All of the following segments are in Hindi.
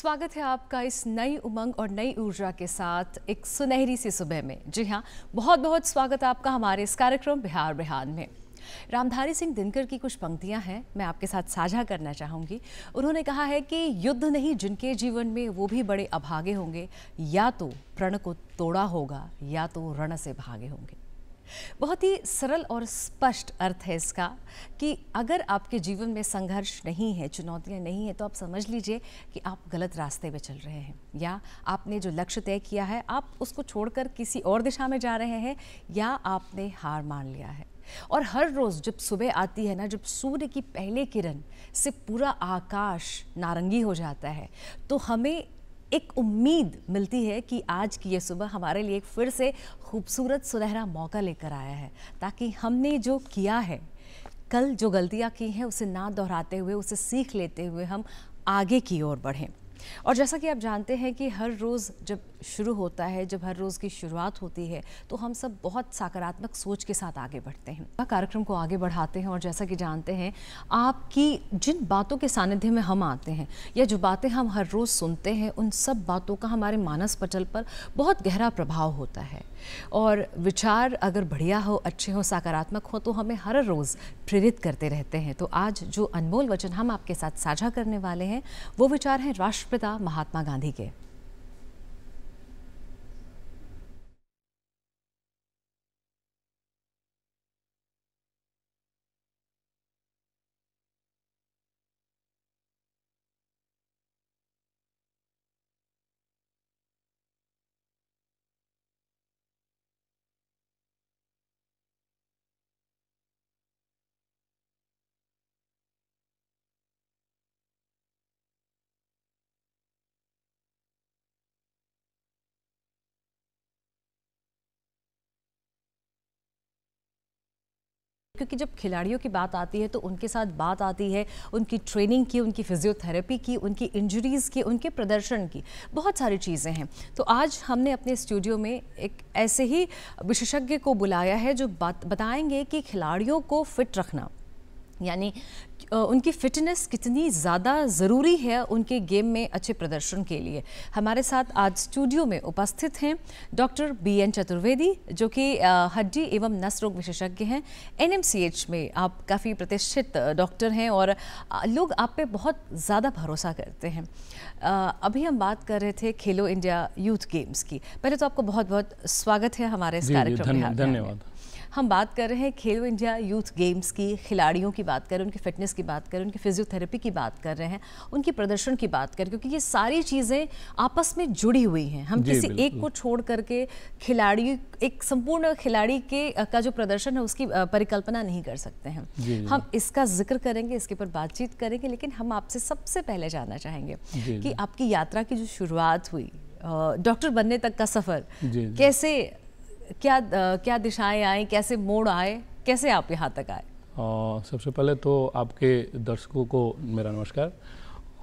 स्वागत है आपका इस नई उमंग और नई ऊर्जा के साथ एक सुनहरी सी सुबह में। जी हाँ, बहुत बहुत स्वागत है आपका हमारे इस कार्यक्रम बिहार बिहान में। रामधारी सिंह दिनकर की कुछ पंक्तियां हैं, मैं आपके साथ साझा करना चाहूँगी। उन्होंने कहा है कि युद्ध नहीं जिनके जीवन में वो भी बड़े अभागे होंगे, या तो प्रण को तोड़ा होगा या तो रण से भागे होंगे। बहुत ही सरल और स्पष्ट अर्थ है इसका कि अगर आपके जीवन में संघर्ष नहीं है, चुनौतियां नहीं है, तो आप समझ लीजिए कि आप गलत रास्ते पे चल रहे हैं, या आपने जो लक्ष्य तय किया है आप उसको छोड़कर किसी और दिशा में जा रहे हैं, या आपने हार मान लिया है। और हर रोज़ जब सुबह आती है ना, जब सूर्य की पहली किरण से पूरा आकाश नारंगी हो जाता है, तो हमें एक उम्मीद मिलती है कि आज की ये सुबह हमारे लिए एक फिर से खूबसूरत सुनहरा मौका लेकर आया है, ताकि हमने जो किया है, कल जो गलतियां की हैं, उसे ना दोहराते हुए, उसे सीख लेते हुए हम आगे की ओर बढ़ें। और जैसा कि आप जानते हैं कि हर रोज़ जब शुरू होता है, जब हर रोज़ की शुरुआत होती है, तो हम सब बहुत सकारात्मक सोच के साथ आगे बढ़ते हैं, कार्यक्रम को आगे बढ़ाते हैं। और जैसा कि जानते हैं, आपकी जिन बातों के सानिध्य में हम आते हैं, या जो बातें हम हर रोज़ सुनते हैं, उन सब बातों का हमारे मानस पटल पर बहुत गहरा प्रभाव होता है। और विचार अगर बढ़िया हो, अच्छे हो, सकारात्मक हो, तो हमें हर रोज़ प्रेरित करते रहते हैं। तो आज जो अनमोल वचन हम आपके साथ साझा करने वाले हैं, वो विचार हैं राष्ट्रपिता महात्मा गांधी के। क्योंकि जब खिलाड़ियों की बात आती है तो उनके साथ बात आती है उनकी ट्रेनिंग की, उनकी फिजियोथेरेपी की, उनकी इंजरीज़ की, उनके प्रदर्शन की, बहुत सारी चीज़ें हैं। तो आज हमने अपने स्टूडियो में एक ऐसे ही विशेषज्ञ को बुलाया है जो बताएंगे कि खिलाड़ियों को फिट रखना, यानी उनकी फिटनेस कितनी ज़्यादा ज़रूरी है उनके गेम में अच्छे प्रदर्शन के लिए। हमारे साथ आज स्टूडियो में उपस्थित हैं डॉक्टर BN चतुर्वेदी, जो कि हड्डी एवं नस रोग विशेषज्ञ हैं। NMCH में आप काफ़ी प्रतिष्ठित डॉक्टर हैं और लोग आप पे बहुत ज़्यादा भरोसा करते हैं। अभी हम बात कर रहे थे खेलो इंडिया यूथ गेम्स की। पहले तो आपको बहुत बहुत स्वागत है हमारे इस कार्यक्रम में। धन्यवाद। हम बात कर रहे हैं खेलो इंडिया यूथ गेम्स की, खिलाड़ियों की बात करें, उनकी फिटनेस की बात करें, उनकी फिजियोथेरेपी की बात कर रहे हैं, उनकी प्रदर्शन की बात करें, क्योंकि ये सारी चीज़ें आपस में जुड़ी हुई हैं। हम किसी एक को छोड़ करके खिलाड़ी, एक संपूर्ण खिलाड़ी के का जो प्रदर्शन है उसकी परिकल्पना नहीं कर सकते हैं। हम इसका जिक्र करेंगे, इसके ऊपर बातचीत करेंगे, लेकिन हम आपसे सबसे पहले जानना चाहेंगे कि आपकी यात्रा की जो शुरुआत हुई, डॉक्टर बनने तक का सफ़र कैसे, क्या दिशाएं आई, कैसे मोड़ आए, कैसे आप यहाँ तक आए? सबसे पहले तो आपके दर्शकों को मेरा नमस्कार।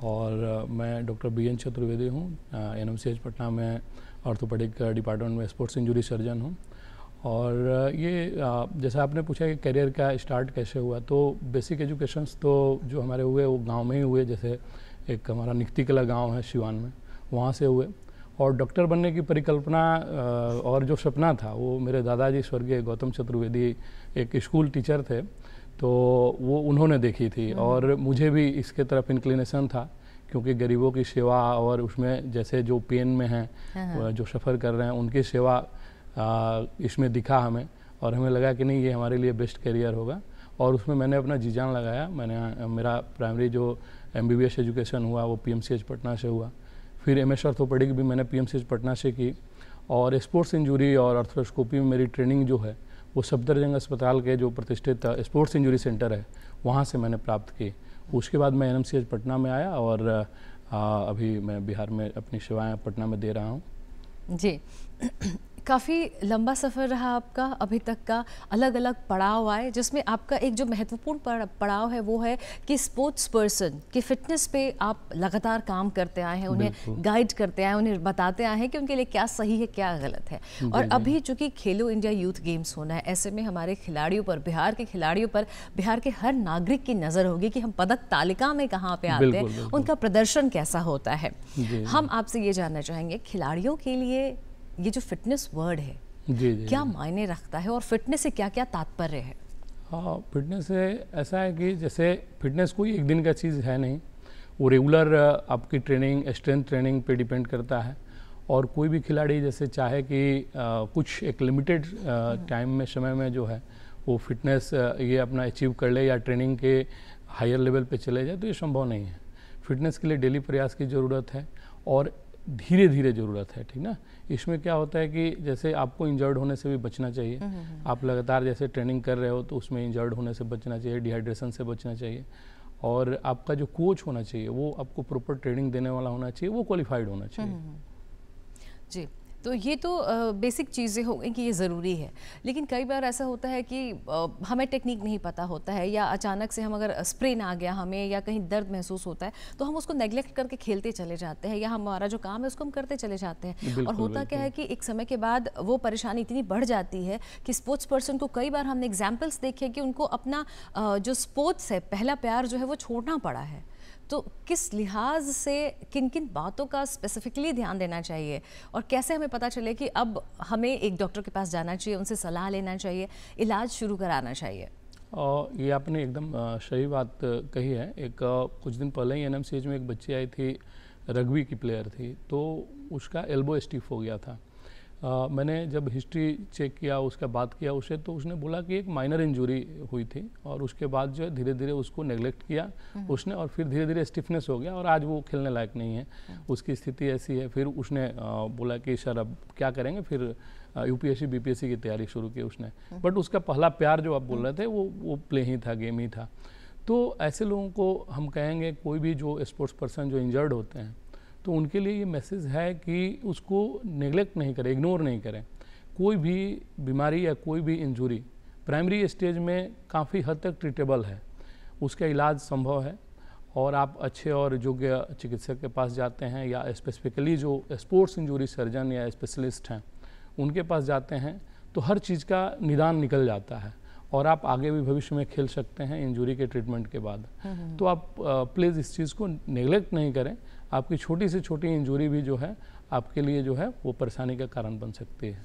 और मैं डॉक्टर BN चतुर्वेदी हूँ, NMCH पटना में ऑर्थोपेडिक डिपार्टमेंट में स्पोर्ट्स इंजरी सर्जन हूँ। और ये जैसा आपने पूछा कि करियर का स्टार्ट कैसे हुआ, तो बेसिक एजुकेशंस तो जो हमारे हुए वो गांव में ही हुए। जैसे एक हमारा निक्ति कला गाँव है सिवान में, वहाँ से हुए। और डॉक्टर बनने की परिकल्पना और जो सपना था, वो मेरे दादाजी स्वर्गीय गौतम चतुर्वेदी एक स्कूल टीचर थे, तो वो उन्होंने देखी थी। और मुझे भी इसके तरफ इंक्लिनेशन था, क्योंकि गरीबों की सेवा, और उसमें जैसे जो पेन में हैं, जो सफ़र कर रहे हैं, उनकी सेवा इसमें दिखा हमें, और हमें लगा कि नहीं, ये हमारे लिए बेस्ट करियर होगा। और उसमें मैंने अपना जी जान लगाया। मेरा प्राइमरी जो MBBS एजुकेशन हुआ वो PMCH पटना से हुआ। फिर MS ऑर्थोपेडिक भी मैंने PMCH पटना से की। और स्पोर्ट्स इंजरी और आर्थ्रोस्कोपी में मेरी ट्रेनिंग जो है वो सफदरजंग अस्पताल के जो प्रतिष्ठित स्पोर्ट्स इंजरी सेंटर है, वहाँ से मैंने प्राप्त की। उसके बाद मैं NMCH पटना में आया, और अभी मैं बिहार में अपनी सेवाएं पटना में दे रहा हूँ। जी, काफ़ी लंबा सफ़र रहा आपका अभी तक का, अलग अलग पड़ाव आए, जिसमें आपका एक जो महत्वपूर्ण पड़ाव है वो है कि स्पोर्ट्स पर्सन की फ़िटनेस पे आप लगातार काम करते आए हैं, उन्हें गाइड करते आए, उन्हें बताते आए हैं कि उनके लिए क्या सही है क्या गलत है। और अभी चूँकि खेलो इंडिया यूथ गेम्स होना है, ऐसे में हमारे खिलाड़ियों पर, बिहार के खिलाड़ियों पर, बिहार के हर नागरिक की नज़र होगी कि हम पदक तालिका में कहाँ पे आते हैं, उनका प्रदर्शन कैसा होता है। हम आपसे ये जानना चाहेंगे, खिलाड़ियों के लिए ये जो फिटनेस वर्ड है क्या मायने रखता है और फिटनेस से क्या क्या तात्पर्य है? हाँ, फिटनेस से ऐसा है कि जैसे फिटनेस कोई एक दिन का चीज़ है नहीं, वो रेगुलर आपकी ट्रेनिंग, स्ट्रेंथ ट्रेनिंग पे डिपेंड करता है। और कोई भी खिलाड़ी जैसे चाहे कि कुछ एक लिमिटेड टाइम में, समय में जो है वो फिटनेस ये अपना अचीव कर ले या ट्रेनिंग के हायर लेवल पे चले जाए, तो ये संभव नहीं है। फिटनेस के लिए डेली प्रयास की ज़रूरत है और धीरे धीरे ज़रूरत है, ठीक ना। इसमें क्या होता है कि जैसे आपको इंजर्ड होने से भी बचना चाहिए। आप लगातार जैसे ट्रेनिंग कर रहे हो तो उसमें इंजर्ड होने से बचना चाहिए, डिहाइड्रेशन से बचना चाहिए। और आपका जो कोच होना चाहिए वो आपको प्रॉपर ट्रेनिंग देने वाला होना चाहिए, वो क्वालिफाइड होना चाहिए। जी, तो ये तो बेसिक चीज़ें हो गई कि ये ज़रूरी है। लेकिन कई बार ऐसा होता है कि हमें टेक्निक नहीं पता होता है, या अचानक से हम अगर स्प्रेन आ गया हमें, या कहीं दर्द महसूस होता है, तो हम उसको नेग्लेक्ट करके खेलते चले जाते हैं, या हमारा जो काम है उसको हम करते चले जाते हैं। और होता क्या है कि एक समय के बाद वो परेशानी इतनी बढ़ जाती है कि स्पोर्ट्स पर्सन को, कई बार हमने एग्जाम्पल्स देखे कि उनको अपना जो स्पोर्ट्स है, पहला प्यार जो है वो छोड़ना पड़ा है। तो किस लिहाज से, किन किन बातों का स्पेसिफिकली ध्यान देना चाहिए, और कैसे हमें पता चले कि अब हमें एक डॉक्टर के पास जाना चाहिए, उनसे सलाह लेना चाहिए, इलाज शुरू कराना चाहिए? ये आपने एकदम सही बात कही है। एक कुछ दिन पहले ही एनएमसीएच में एक बच्ची आई थी, रग्बी की प्लेयर थी, तो उसका एल्बो स्टिफ हो गया था। मैंने जब हिस्ट्री चेक किया, उसका बात किया उससे, तो उसने बोला कि एक माइनर इंजरी हुई थी और उसके बाद जो है धीरे धीरे उसको नेग्लेक्ट किया उसने, और फिर धीरे धीरे स्टिफनेस हो गया और आज वो खेलने लायक नहीं है, उसकी स्थिति ऐसी है। फिर उसने बोला कि सर अब क्या करेंगे, फिर यूपीएससी बीपीएससी की तैयारी शुरू की उसने। बट उसका पहला प्यार जो आप बोल रहे थे वो प्ले ही था, गेम ही था। तो ऐसे लोगों को हम कहेंगे, कोई भी जो स्पोर्ट्स पर्सन जो इंजर्ड होते हैं, तो उनके लिए ये मैसेज है कि उसको नेग्लेक्ट नहीं करें, इग्नोर नहीं करें। कोई भी बीमारी या कोई भी इंजरी प्राइमरी स्टेज में काफ़ी हद तक ट्रीटेबल है, उसका इलाज संभव है। और आप अच्छे और योग्य चिकित्सक के पास जाते हैं, या स्पेसिफिकली जो स्पोर्ट्स इंजरी सर्जन या स्पेशलिस्ट हैं उनके पास जाते हैं, तो हर चीज़ का निदान निकल जाता है और आप आगे भी भविष्य में खेल सकते हैं इंजरी के ट्रीटमेंट के बाद। तो आप प्लीज़ इस चीज़ को नेग्लेक्ट नहीं करें। आपकी छोटी से छोटी इंजरी भी जो है आपके लिए जो है वो परेशानी का कारण बन सकती है।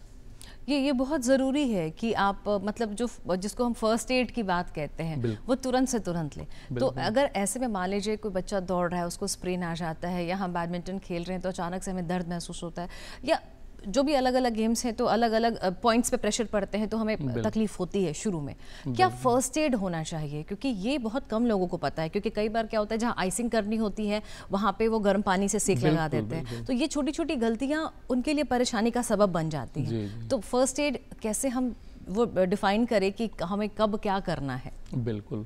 ये बहुत ज़रूरी है कि आप मतलब जिसको हम फर्स्ट एड की बात कहते हैं वो तुरंत से तुरंत लें। तो अगर ऐसे में मान लीजिए कोई बच्चा दौड़ रहा है, उसको स्प्रेन आ जाता है, या हम बैडमिंटन खेल रहे हैं तो अचानक से हमें दर्द महसूस होता है, या जो भी अलग अलग गेम्स हैं तो अलग अलग पॉइंट्स पे प्रेशर पड़ते हैं, तो हमें तकलीफ होती है शुरू में, क्या फर्स्ट एड होना चाहिए? क्योंकि ये बहुत कम लोगों को पता है, क्योंकि कई बार क्या होता है जहाँ आइसिंग करनी होती है वहाँ पे वो गर्म पानी से सेक लगा देते हैं, तो ये छोटी छोटी गलतियाँ उनके लिए परेशानी का सबब बन जाती हैं। तो फर्स्ट एड कैसे हम वो डिफाइन करें कि हमें कब क्या करना है? बिल्कुल,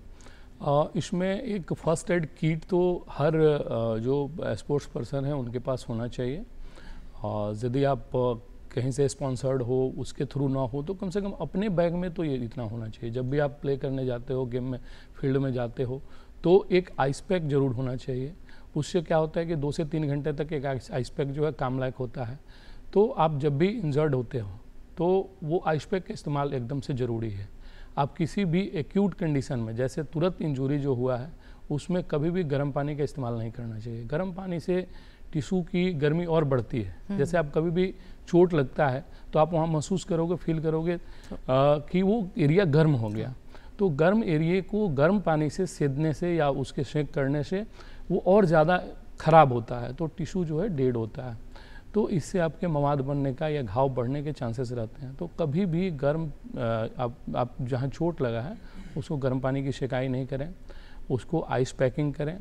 इसमें एक फर्स्ट एड किट तो हर जो स्पोर्ट्स पर्सन है उनके पास होना चाहिए। यदि आप कहीं से स्पॉन्सर्ड हो, उसके थ्रू ना हो, तो कम से कम अपने बैग में तो ये इतना होना चाहिए। जब भी आप प्ले करने जाते हो, गेम में फील्ड में जाते हो, तो एक आइस पैक जरूर होना चाहिए। उससे क्या होता है कि 2 से 3 घंटे तक एक आइस पैक जो है काम लायक होता है। तो आप जब भी इंजर्ड होते हो तो वो आइस पैक का इस्तेमाल एकदम से ज़रूरी है। आप किसी भी एक्यूट कंडीशन में, जैसे तुरंत इंजरी जो हुआ है, उसमें कभी भी गर्म पानी का इस्तेमाल नहीं करना चाहिए। गर्म पानी से टिश्यू की गर्मी और बढ़ती है। जैसे आप कभी भी चोट लगता है तो आप वहाँ महसूस करोगे, फील करोगे कि वो एरिया गर्म हो गया। तो गर्म एरिया को गर्म पानी से सेदने से या उसके सेक करने से वो और ज़्यादा ख़राब होता है, तो टिश्यू जो है डेड होता है। तो इससे आपके मवाद बनने का या घाव बढ़ने के चांसेस रहते हैं। तो कभी भी गर्म आप जहाँ चोट लगा है उसको गर्म पानी की सेकाई नहीं करें, उसको आइस पैकिंग करें,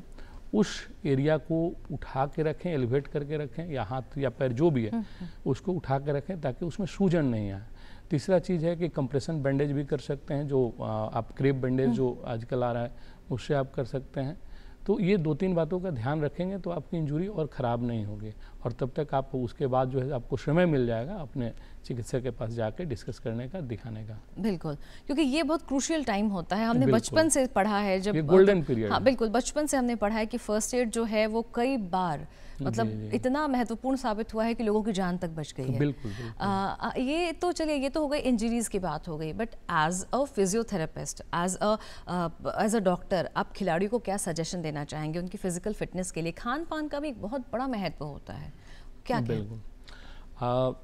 उस एरिया को उठा के रखें, एलिवेट करके रखें, या हाथ या पैर जो भी है उसको उठा के रखें ताकि उसमें सूजन नहीं आए। तीसरा चीज़ है कि कंप्रेशन बैंडेज भी कर सकते हैं, जो आप क्रेप बैंडेज जो आजकल आ रहा है उससे आप कर सकते हैं। तो ये 2-3 बातों का ध्यान रखेंगे तो आपकी इंजरी और ख़राब नहीं होगी, और तब तक आप उसके बाद जो है आपको समय मिल जाएगा अपने चिकित्सक के पास जाके डिस्कस करने का, दिखाने का। बिल्कुल, क्योंकि ये बहुत क्रूशियल टाइम होता है, हमने बचपन से पढ़ा है, जब गोल्डन पीरियड। हाँ बिल्कुल, बचपन से हमने पढ़ा है कि फर्स्ट एड जो है वो कई बार मतलब इतना महत्वपूर्ण साबित हुआ है कि लोगों की जान तक बच गई है। बिल्कुल, बिल्कुल। ये तो चलिए, ये तो हो गई इंजरीज की बात हो गई, but as a physiotherapist, as a doctor, आप खिलाड़ियों को क्या सजेशन देना चाहेंगे उनकी फिजिकल फिटनेस के लिए? खान पान का भी एक बहुत बड़ा महत्व होता है, क्या बिल्कुल।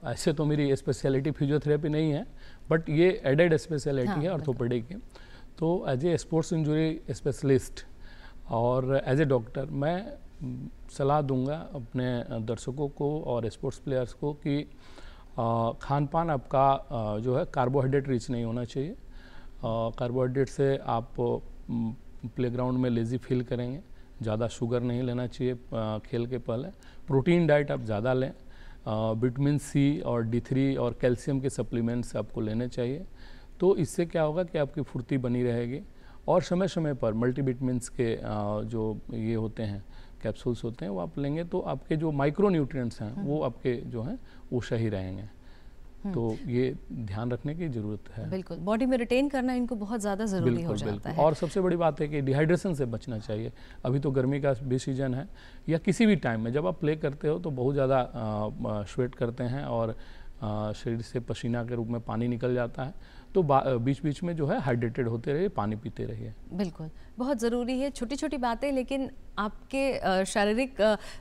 ऐसे तो मेरी स्पेशलिटी फिजियोथेरेपी नहीं है, बट ये एडेड स्पेशलिटी है ऑर्थोपेडिक की। तो as a sports injury specialist और एज ए डॉक्टर मैं सलाह दूंगा अपने दर्शकों को और स्पोर्ट्स प्लेयर्स को कि खान पान आपका जो है कार्बोहाइड्रेट रिच नहीं होना चाहिए। कार्बोहाइड्रेट से आप प्लेग्राउंड में लेज़ी फील करेंगे। ज़्यादा शुगर नहीं लेना चाहिए खेल के पहले। प्रोटीन डाइट आप ज़्यादा लें। विटामिन सी और D3 और कैल्शियम के सप्लीमेंट्स आपको लेने चाहिए। तो इससे क्या होगा कि आपकी फुर्ती बनी रहेगी। और समय समय पर मल्टीविटामिन्स के जो ये होते हैं, कैप्सूल्स होते हैं, वो आप लेंगे तो आपके जो माइक्रो न्यूट्रिएंट्स हैं वो आपके जो हैं वो सही रहेंगे। तो ये ध्यान रखने की ज़रूरत है। बिल्कुल, बॉडी में रिटेन करना इनको बहुत ज़्यादा ज़रूरी हो जाता है। और सबसे बड़ी बात है कि डिहाइड्रेशन से बचना चाहिए। अभी तो गर्मी का भी सीजन है, या किसी भी टाइम में जब आप प्ले करते हो तो बहुत ज़्यादा स्वेट करते हैं और शरीर से पसीना के रूप में पानी निकल जाता है। तो बीच बीच में जो है हाइड्रेटेड होते रहिए, पानी पीते रहिए। बिल्कुल, बहुत ज़रूरी है। छोटी छोटी बातें लेकिन आपके शारीरिक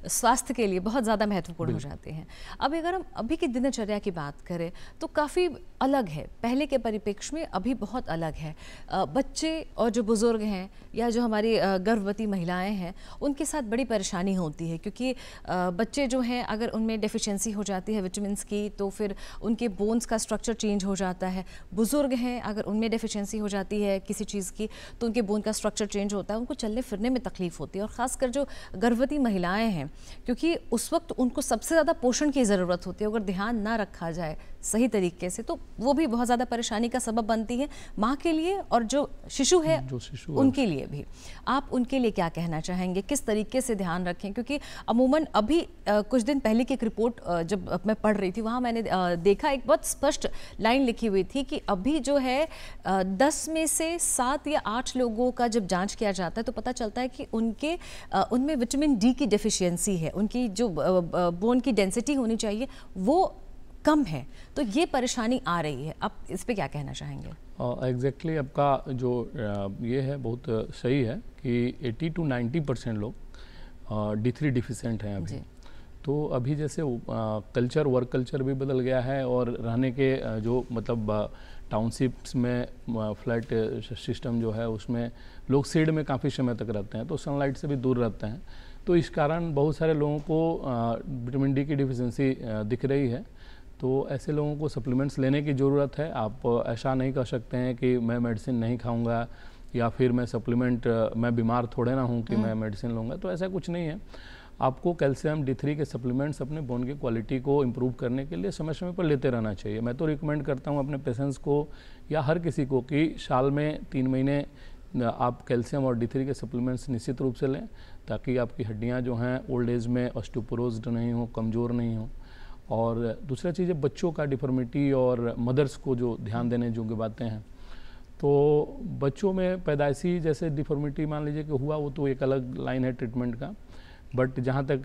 स्वास्थ्य के लिए बहुत ज़्यादा महत्वपूर्ण हो जाते हैं। अब अगर हम अभी की दिनचर्या की बात करें तो काफ़ी अलग है, पहले के परिप्रेक्ष्य में अभी बहुत अलग है। बच्चे और जो बुज़ुर्ग हैं या जो हमारी गर्भवती महिलाएं हैं, उनके साथ बड़ी परेशानी होती है, क्योंकि बच्चे जो हैं अगर उनमें डेफिशिएंसी हो जाती है विटामिन्स की तो फिर उनके बोन्स का स्ट्रक्चर चेंज हो जाता है। बुज़ुर्ग हैं अगर उनमें डेफिशिएंसी हो जाती है किसी चीज़ की तो उनके बोन का स्ट्रक्चर चेंज होता है, उनको चलने फिरने में तकलीफ होती है। और ख़ासकर जो गर्भवती महिलाएं हैं, क्योंकि उस वक्त उनको सबसे ज़्यादा पोषण की ज़रूरत होती है, अगर ध्यान ना रखा जाए सही तरीके से तो वो भी बहुत ज़्यादा परेशानी का सबब बनती है माँ के लिए और जो शिशु है उनके लिए भी। आप उनके लिए क्या कहना चाहेंगे, किस तरीके से ध्यान रखें? क्योंकि अमूमन अभी कुछ दिन पहले की एक रिपोर्ट जब मैं पढ़ रही थी, वहाँ मैंने देखा एक बहुत स्पष्ट लाइन लिखी हुई थी कि अभी जो है 10 में से 7 या 8 लोगों का जब जांच किया जाता है तो पता चलता है कि उनमें विटामिन डी की डेफिशिएंसी है, उनकी जो बोन की डेंसिटी होनी चाहिए वो कम है। तो ये परेशानी आ रही है, आप इस पे क्या कहना चाहेंगे? एग्जैक्टली आपका जो ये है बहुत सही है कि 80 to 90% लोग D3 डिफिशिएंट हैं अभी। तो अभी जैसे कल्चर, वर्क कल्चर भी बदल गया है और रहने के जो मतलब टाउनशिप्स में फ्लैट सिस्टम जो है उसमें लोग शेड में काफ़ी समय तक रहते हैं, तो सनलाइट से भी दूर रहते हैं। तो इस कारण बहुत सारे लोगों को विटामिन डी की डिफिशिएंसी दिख रही है। तो ऐसे लोगों को सप्लीमेंट्स लेने की ज़रूरत है। आप ऐसा नहीं कर सकते हैं कि मैं मेडिसिन नहीं खाऊंगा या फिर मैं सप्लीमेंट, मैं बीमार थोड़े ना हूँ कि मैं मेडिसिन लूँगा। तो ऐसा कुछ नहीं है। आपको कैल्शियम D3 के सप्लीमेंट्स अपने बोन की क्वालिटी को इम्प्रूव करने के लिए समय समय पर लेते रहना चाहिए। मैं तो रिकमेंड करता हूँ अपने पेशेंट्स को या हर किसी को कि साल में 3 महीने आप कैल्शियम और D3 के सप्लीमेंट्स निश्चित रूप से लें, ताकि आपकी हड्डियाँ जो हैं ओल्ड एज में ऑस्टियोपोरोज्ड नहीं हो, कमज़ोर नहीं हो। और दूसरा चीज़ है बच्चों का डिफॉर्मिटी और मदर्स को जो ध्यान देने योग्य बातें हैं। तो बच्चों में पैदाइशी जैसे डिफॉर्मिटी मान लीजिए कि हुआ, वो तो एक अलग लाइन है ट्रीटमेंट का। बट जहाँ तक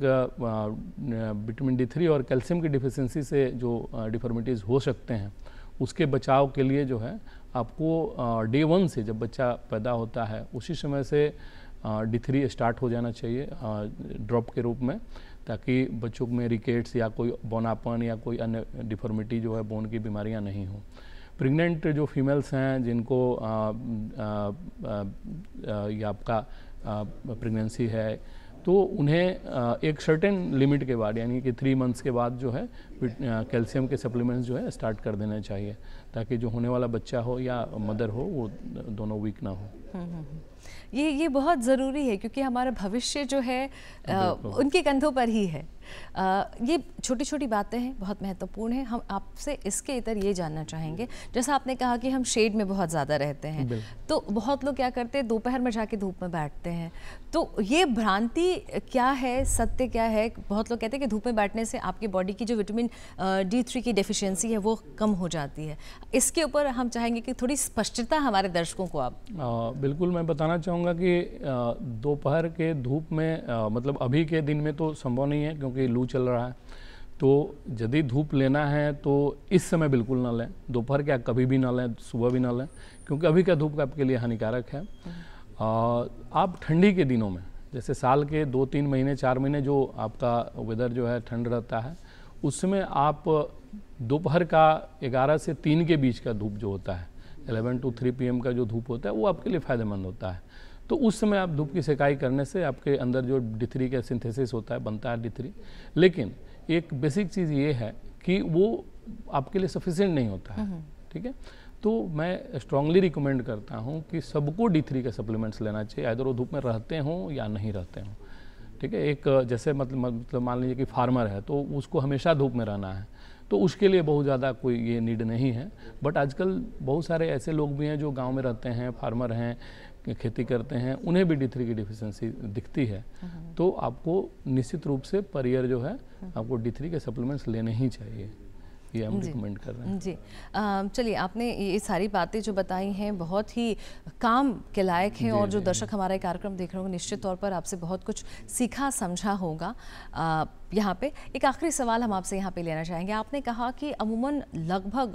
विटामिन D3 और कैल्शियम की डिफिशिएंसी से जो डिफॉर्मिटीज़ हो सकते हैं उसके बचाव के लिए जो है आपको डे 1 से, जब बच्चा पैदा होता है उसी समय से D3 स्टार्ट हो जाना चाहिए ड्रॉप के रूप में, ताकि बच्चों में रिकेट्स या कोई बोनापन या कोई अन्य डिफॉर्मिटी जो है बोन की बीमारियां नहीं हो। प्रेग्नेंट जो फीमेल्स हैं जिनको या आपका प्रेगनेंसी है तो उन्हें एक सर्टेन लिमिट के बाद यानी कि 3 मंथ्स के बाद जो है कैल्शियम के सप्लीमेंट्स जो है स्टार्ट कर देना चाहिए, ताकि जो होने वाला बच्चा हो या मदर हो वो दोनों वीक ना हो। ये बहुत ज़रूरी है क्योंकि हमारा भविष्य जो है उनके कंधों पर ही है। ये छोटी छोटी बातें हैं, बहुत महत्वपूर्ण हैं। हम आपसे इसके इतर ये जानना चाहेंगे, जैसा आपने कहा कि हम शेड में बहुत ज़्यादा रहते हैं, तो बहुत लोग क्या करते हैं, दोपहर में जाके धूप में बैठते हैं, तो ये भ्रांति क्या है, सत्य क्या है? बहुत लोग कहते हैं कि धूप में बैठने से आपकी बॉडी की जो विटामिन D3 की डेफिशिएंसी है वो कम हो जाती है। इसके ऊपर हम चाहेंगे कि थोड़ी स्पष्टता हमारे दर्शकों को आप। बिल्कुल, मैं बताना चाहूँगा कि दोपहर के धूप में मतलब अभी के दिन में तो संभव नहीं है क्योंकि लू चल रहा है, तो यदि धूप लेना है तो इस समय बिल्कुल ना लें, दोपहर क्या कभी भी ना लें, सुबह भी ना लें, क्योंकि अभी का धूप आपके लिए हानिकारक है। आप ठंडी के दिनों में, जैसे साल के 2-3 महीने 4 महीने जो आपका वेदर जो है ठंड रहता है, उस समय आप दोपहर का 11 से 3 के बीच का धूप जो होता है, 11 to 3 PM का जो धूप होता है, वो आपके लिए फ़ायदेमंद होता है। तो उस समय आप धूप की सेकाई करने से आपके अंदर जो D3 का सिंथेसिस होता है, बनता है D3। लेकिन एक बेसिक चीज़ ये है कि वो आपके लिए सफिशिएंट नहीं होता है, ठीक है। तो मैं स्ट्रांगली रिकमेंड करता हूँ कि सबको D3 के सप्लीमेंट्स लेना चाहिए, अगर वो धूप में रहते हों या नहीं रहते हों, ठीक है। एक जैसे मतलब मान लीजिए कि फार्मर है तो उसको हमेशा धूप में रहना है, तो उसके लिए बहुत ज़्यादा कोई ये नीड नहीं है। बट आजकल बहुत सारे ऐसे लोग भी हैं जो गांव में रहते हैं, फार्मर हैं, खेती करते हैं, उन्हें भी D3 की डिफिशिएंसी दिखती है, तो आपको निश्चित रूप से पर ईयर जो है आपको D3 के सप्लीमेंट्स लेने ही चाहिए, ये हम रिकमेंड कर रहे हैं जी। चलिए, आपने ये सारी बातें जो बताई हैं बहुत ही काम के लायक हैं और जो दर्शक हमारा ये कार्यक्रम देख रहे होंगे निश्चित तौर पर आपसे बहुत कुछ सीखा समझा होगा। यहाँ पे एक आखिरी सवाल हम आपसे यहाँ पे लेना चाहेंगे। आपने कहा कि अमूमन लगभग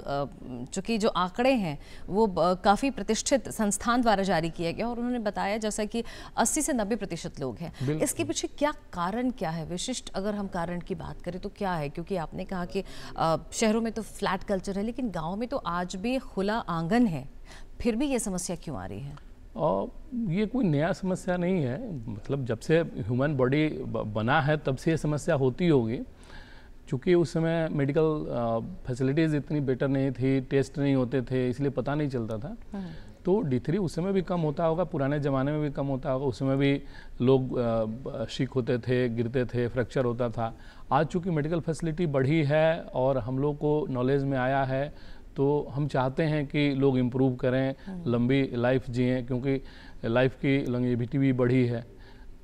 चूँकि जो आंकड़े हैं वो काफ़ी प्रतिष्ठित संस्थान द्वारा जारी किया गया और उन्होंने बताया जैसा कि 80 से 90% लोग हैं। इसके पीछे क्या कारण क्या है, विशिष्ट अगर हम कारण की बात करें तो क्या है? क्योंकि आपने कहा कि शहरों में तो फ्लैट कल्चर है लेकिन गाँव में तो आज भी खुला आंगन है, फिर भी ये समस्या क्यों आ रही है? और ये कोई नया समस्या नहीं है, मतलब जब से ह्यूमन बॉडी बना है तब से ये समस्या होती होगी। चूँकि उस समय मेडिकल फैसिलिटीज़ इतनी बेटर नहीं थी, टेस्ट नहीं होते थे, इसलिए पता नहीं चलता था। तो D3 उस समय भी कम होता होगा, पुराने ज़माने में भी कम होता होगा, उस समय भी लोग शीक होते थे, गिरते थे, फ्रैक्चर होता था। आज चूँकि मेडिकल फैसिलिटी बढ़ी है और हम लोग को नॉलेज में आया है, तो हम चाहते हैं कि लोग इम्प्रूव करें, लंबी लाइफ जिएं, क्योंकि लाइफ की लॉन्जेविटी भी बढ़ी है।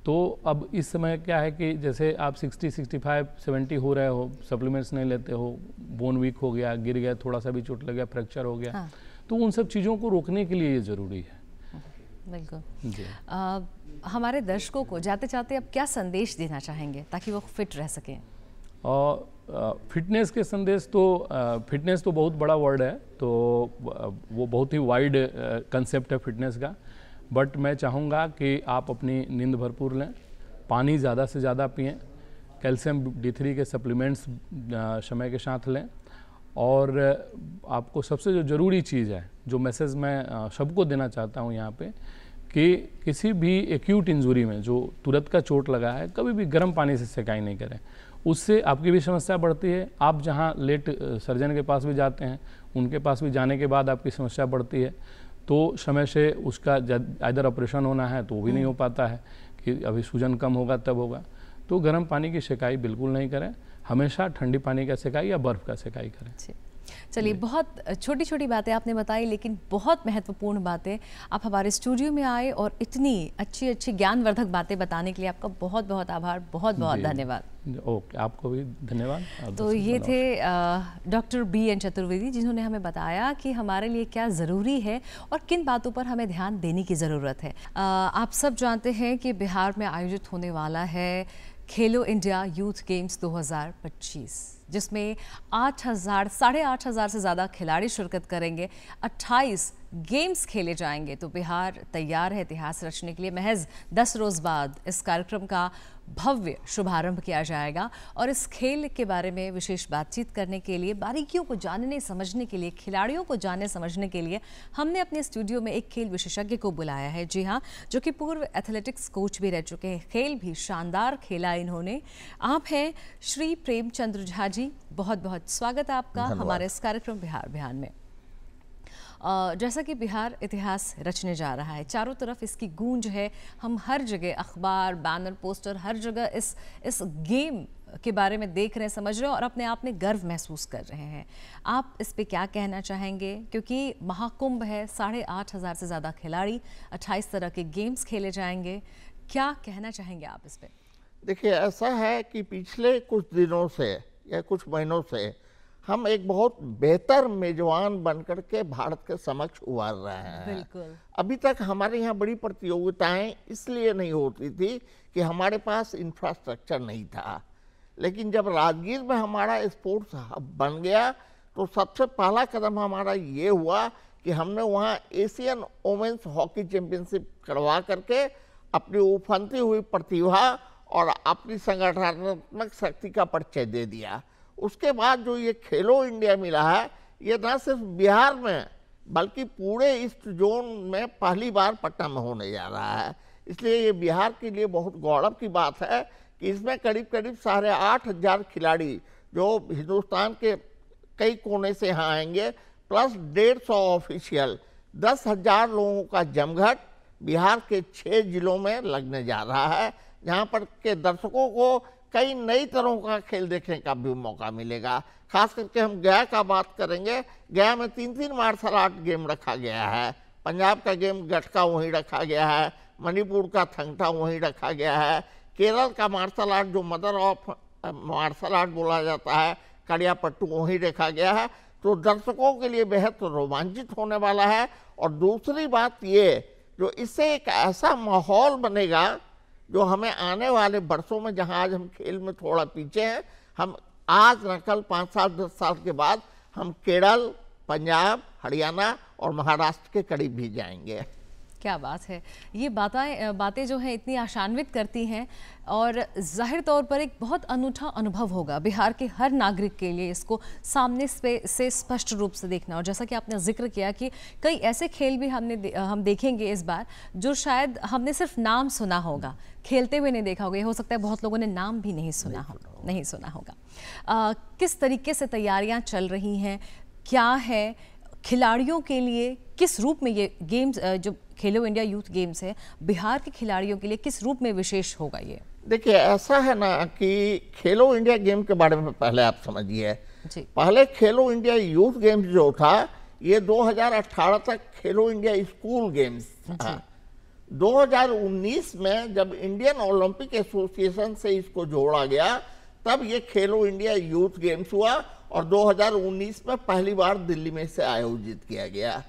तो अब इस समय क्या है कि जैसे आप 60, 65, 70 हो रहे हो, सप्लीमेंट्स नहीं लेते हो, बोन वीक हो गया, गिर गया, थोड़ा सा भी चोट लग गया, फ्रैक्चर हो गया, तो उन सब चीज़ों को रोकने के लिए ये ज़रूरी है। बिल्कुल जी। हमारे दर्शकों को जाते जाते आप क्या संदेश देना चाहेंगे ताकि वो फिट रह सकें? और फिटनेस के संदेश तो फिटनेस तो बहुत बड़ा वर्ड है, तो वो बहुत ही वाइड कंसेप्ट है फिटनेस का। बट मैं चाहूँगा कि आप अपनी नींद भरपूर लें, पानी ज़्यादा से ज़्यादा पिएं, कैल्शियम D3 के सप्लीमेंट्स समय के साथ लें, और आपको सबसे जो ज़रूरी चीज़ है, जो मैसेज मैं सबको देना चाहता हूँ यहाँ पे, कि किसी भी एक्यूट इंजरी में जो तुरंत का चोट लगा है, कभी भी गर्म पानी से सेकाई नहीं करें, उससे आपकी भी समस्या बढ़ती है। आप जहाँ लेट सर्जन के पास भी जाते हैं, उनके पास भी जाने के बाद आपकी समस्या बढ़ती है, तो समय से उसका इधर ऑपरेशन होना है तो वो भी नहीं हो पाता है कि अभी सूजन कम होगा तब होगा। तो गर्म पानी की सेकाई बिल्कुल नहीं करें, हमेशा ठंडी पानी का सेकाई या बर्फ़ का सेकाई करें। चलिए, बहुत छोटी छोटी बातें आपने बताई लेकिन बहुत महत्वपूर्ण बातें। आप हमारे स्टूडियो में आए और इतनी अच्छी अच्छी ज्ञानवर्धक बातें बताने के लिए आपका बहुत बहुत आभार, बहुत बहुत धन्यवाद। ओके, आपको भी धन्यवाद। तो ये थे डॉक्टर BN चतुर्वेदी, जिन्होंने हमें बताया कि हमारे लिए क्या ज़रूरी है और किन बातों पर हमें ध्यान देने की ज़रूरत है। आप सब जानते हैं कि बिहार में आयोजित होने वाला है खेलो इंडिया यूथ गेम्स 2025, जिसमें 8,500 से ज़्यादा खिलाड़ी शिरकत करेंगे। 28 गेम्स खेले जाएंगे। तो बिहार तैयार है इतिहास रचने के लिए। महज 10 रोज़ बाद इस कार्यक्रम का भव्य शुभारंभ किया जाएगा और इस खेल के बारे में विशेष बातचीत करने के लिए, बारीकियों को जानने समझने के लिए, खिलाड़ियों को जानने समझने के लिए हमने अपने स्टूडियो में एक खेल विशेषज्ञ को बुलाया है। जी हाँ, जो कि पूर्व एथलेटिक्स कोच भी रह चुके हैं, खेल भी शानदार खेला इन्होंने। आप हैं श्री प्रेमचंद्र झा जी, बहुत बहुत स्वागत है आपका हमारे इस कार्यक्रम बिहार बिहान में। जैसा कि बिहार इतिहास रचने जा रहा है, चारों तरफ इसकी गूंज है, हम हर जगह अखबार, बैनर, पोस्टर, हर जगह इस गेम के बारे में देख रहे हैं, समझ रहे हैं और अपने आप में गर्व महसूस कर रहे हैं। आप इस पे क्या कहना चाहेंगे? क्योंकि महाकुंभ है, 8,500 से ज़्यादा खिलाड़ी, 28 तरह के गेम्स खेले जाएंगे, क्या कहना चाहेंगे आप इस पे? देखिए, ऐसा है कि पिछले कुछ दिनों से या कुछ महीनों से हम एक बहुत बेहतर मेजबान बनकर के भारत के समक्ष उभार रहे हैं। बिल्कुल। अभी तक हमारे यहाँ बड़ी प्रतियोगिताएं इसलिए नहीं होती थी कि हमारे पास इंफ्रास्ट्रक्चर नहीं था, लेकिन जब राजगीर में हमारा स्पोर्ट्स हब बन गया तो सबसे पहला कदम हमारा ये हुआ कि हमने वहाँ एशियन वोमेन्स हॉकी चैंपियनशिप करवा करके अपनी उफनती हुई प्रतिभा और अपनी संगठनात्मक शक्ति का परिचय दे दिया। उसके बाद जो ये खेलो इंडिया मिला है, ये न सिर्फ बिहार में बल्कि पूरे ईस्ट जोन में पहली बार पटना में होने जा रहा है। इसलिए ये बिहार के लिए बहुत गौरव की बात है कि इसमें करीब करीब 8,500 खिलाड़ी जो हिंदुस्तान के कई कोने से यहाँ आएंगे, प्लस 150 ऑफिशियल, 10,000 लोगों का जमघट बिहार के 6 जिलों में लगने जा रहा है, जहाँ पर के दर्शकों को कई नई तरह का खेल देखने का भी मौका मिलेगा। खास करके हम गया का बात करेंगे। गया में 3 मार्शल आर्ट गेम रखा गया है। पंजाब का गेम गटका वहीं रखा गया है, मणिपुर का थंगटा वहीं रखा गया है, केरल का मार्शल आर्ट जो मदर ऑफ मार्शल आर्ट बोला जाता है, कड़ियापट्टू, वहीं रखा गया है। तो दर्शकों के लिए बेहद रोमांचित होने वाला है। और दूसरी बात ये, जो इससे एक ऐसा माहौल बनेगा जो हमें आने वाले वर्षों में, जहां आज हम खेल में थोड़ा पीछे हैं, हम आज न कल 5 साल 10 साल के बाद हम केरल, पंजाब, हरियाणा और महाराष्ट्र के करीब भी जाएंगे। क्या बात है। ये बातें जो हैं इतनी आशान्वित करती हैं और जाहिर तौर पर एक बहुत अनूठा अनुभव होगा बिहार के हर नागरिक के लिए इसको सामने से स्पष्ट रूप से देखना। और जैसा कि आपने जिक्र किया कि कई ऐसे खेल भी हम देखेंगे इस बार जो शायद हमने सिर्फ नाम सुना होगा, खेलते हुए नहीं देखा होगा। हो सकता है बहुत लोगों ने नाम भी नहीं सुना होगा। किस तरीके से तैयारियां चल रही हैं, क्या है खिलाड़ियों के लिए, किस रूप में ये गेम्स, जो खेलो इंडिया यूथ गेम्स है, बिहार के खिलाड़ियों के लिए किस रूप में विशेष होगा ये? देखिए, ऐसा है ना कि खेलो इंडिया गेम के बारे में पहले आप समझिए। पहले खेलो इंडिया यूथ गेम्स जो था, ये 2018 तक खेलो इंडिया स्कूल गेम्स था। 2019 में जब इंडियन ओलंपिक एसोसिएशन से इसको जोड़ा गया, तब ये खेलो इंडिया यूथ गेम्स हुआ और 2019 में पहली बार दिल्ली में से आयोजित किया गया।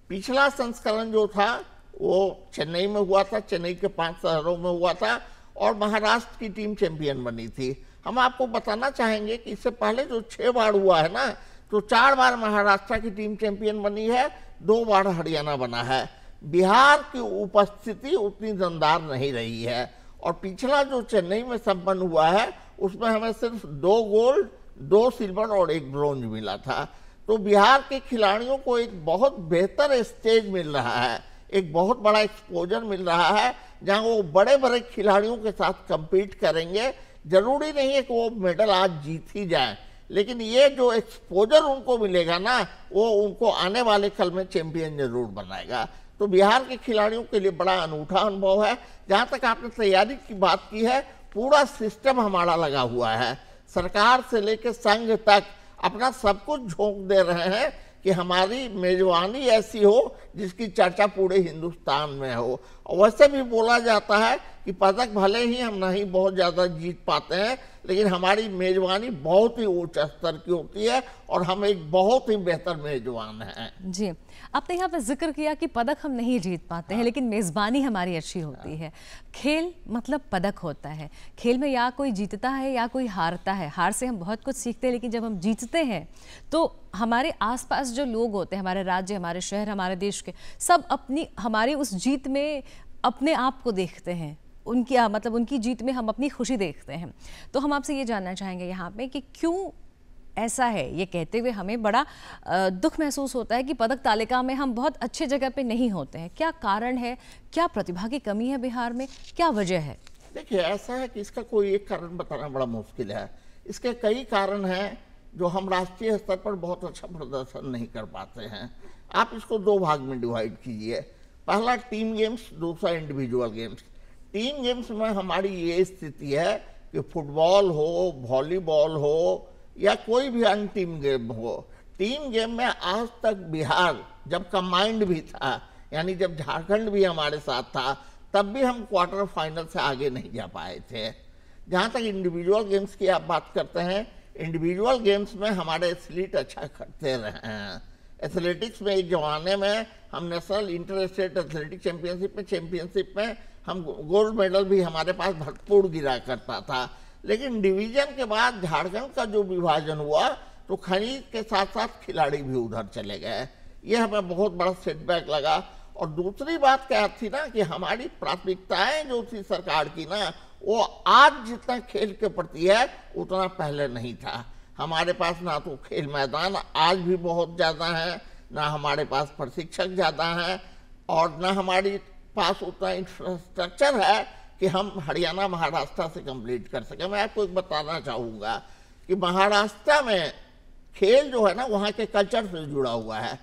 पिछला संस्करण जो था वो चेन्नई में हुआ था, चेन्नई के 5 शहरों में हुआ था और महाराष्ट्र की टीम चैंपियन बनी थी। हम आपको बताना चाहेंगे कि इससे पहले जो 6 बार हुआ है ना, तो 4 बार महाराष्ट्र की टीम चैंपियन बनी है, 2 बार हरियाणा बना है। बिहार की उपस्थिति उतनी दमदार नहीं रही है और पिछला जो चेन्नई में संपन्न हुआ है उसमें हमें सिर्फ 2 गोल्ड, 2 सिल्वर और 1 ब्रोंज मिला था। तो बिहार के खिलाड़ियों को एक बहुत बेहतर स्टेज मिल रहा है, एक बहुत बड़ा एक्सपोजर मिल रहा है, जहां वो बड़े बड़े खिलाड़ियों के साथ compete करेंगे। जरूरी नहीं है कि वो मेडल आज जीत ही जाए, लेकिन ये जो एक्सपोजर उनको मिलेगा ना, वो उनको आने वाले कल में चैंपियन जरूर बनाएगा। तो बिहार के खिलाड़ियों के लिए बड़ा अनूठा अनुभव है। जहां तक आपने तैयारी की बात की है, पूरा सिस्टम हमारा लगा हुआ है। सरकार से लेकर संघ तक अपना सब कुछ झोंक दे रहे हैं कि हमारी मेजबानी ऐसी हो जिसकी चर्चा पूरे हिंदुस्तान में हो। और वैसे भी बोला जाता है कि पदक भले ही हम नहीं बहुत ज़्यादा जीत पाते हैं, लेकिन हमारी मेजबानी बहुत ही उच्च स्तर की होती है और हम एक बहुत ही बेहतर मेजबान हैं। जी, आपने यहाँ पे जिक्र किया कि पदक हम नहीं जीत पाते हैं, लेकिन मेज़बानी हमारी अच्छी होती है। खेल मतलब पदक होता है। खेल में या कोई जीतता है या कोई हारता है। हार से हम बहुत कुछ सीखते हैं, लेकिन जब हम जीतते हैं तो हमारे आसपास जो लोग होते हैं, हमारे राज्य, हमारे शहर, हमारे देश के, सब हमारी उस जीत में अपने आप को देखते हैं। उनकी जीत में हम अपनी खुशी देखते हैं। तो हम आपसे ये जानना चाहेंगे यहाँ पे कि क्यों ऐसा है। ये कहते हुए हमें बड़ा दुख महसूस होता है कि पदक तालिका में हम बहुत अच्छे जगह पे नहीं होते हैं। क्या कारण है? क्या प्रतिभा की कमी है बिहार में? क्या वजह है? देखिए, ऐसा है कि इसका कोई एक कारण बताना बड़ा मुश्किल है। इसके कई कारण हैं। जो हम राष्ट्रीय स्तर पर बहुत अच्छा प्रदर्शन नहीं कर पाते हैं। आप इसको दो भाग में डिवाइड कीजिए, पहला टीम गेम्स, दूसरा इंडिविजुअल गेम्स। टीम गेम्स में हमारी ये स्थिति है कि फुटबॉल हो, वॉलीबॉल हो या कोई भी अन्य टीम गेम हो, टीम गेम में आज तक बिहार जब कंबाइंड भी था, यानी जब झारखंड भी हमारे साथ था, तब भी हम क्वार्टर फाइनल से आगे नहीं जा पाए थे। जहाँ तक इंडिविजुअल गेम्स की आप बात करते हैं, इंडिविजुअल गेम्स में हमारे एथलीट अच्छा करते रहे हैं। एथलेटिक्स में एक जमाने में हम national inter state athletic championship में हम गोल्ड मेडल भी हमारे पास भरपूर गिरा करता था। लेकिन डिवीजन के बाद झारखंड का जो विभाजन हुआ तो खनिज के साथ साथ खिलाड़ी भी उधर चले गए, ये हमें बहुत बड़ा सेटबैक लगा। और दूसरी बात क्या थी ना कि हमारी प्राथमिकताएं जो थी सरकार की ना, वो आज जितना खेल के प्रति है उतना पहले नहीं था। हमारे पास ना तो खेल मैदान आज भी बहुत ज़्यादा है, ना हमारे पास प्रशिक्षक ज़्यादा हैं, और ना हमारे पास उतना इंफ्रास्ट्रक्चर है कि हम हरियाणा महाराष्ट्र से कंप्लीट कर सकें। मैं आपको एक बताना चाहूँगा कि महाराष्ट्र में खेल जो है ना वहाँ के कल्चर से जुड़ा हुआ है।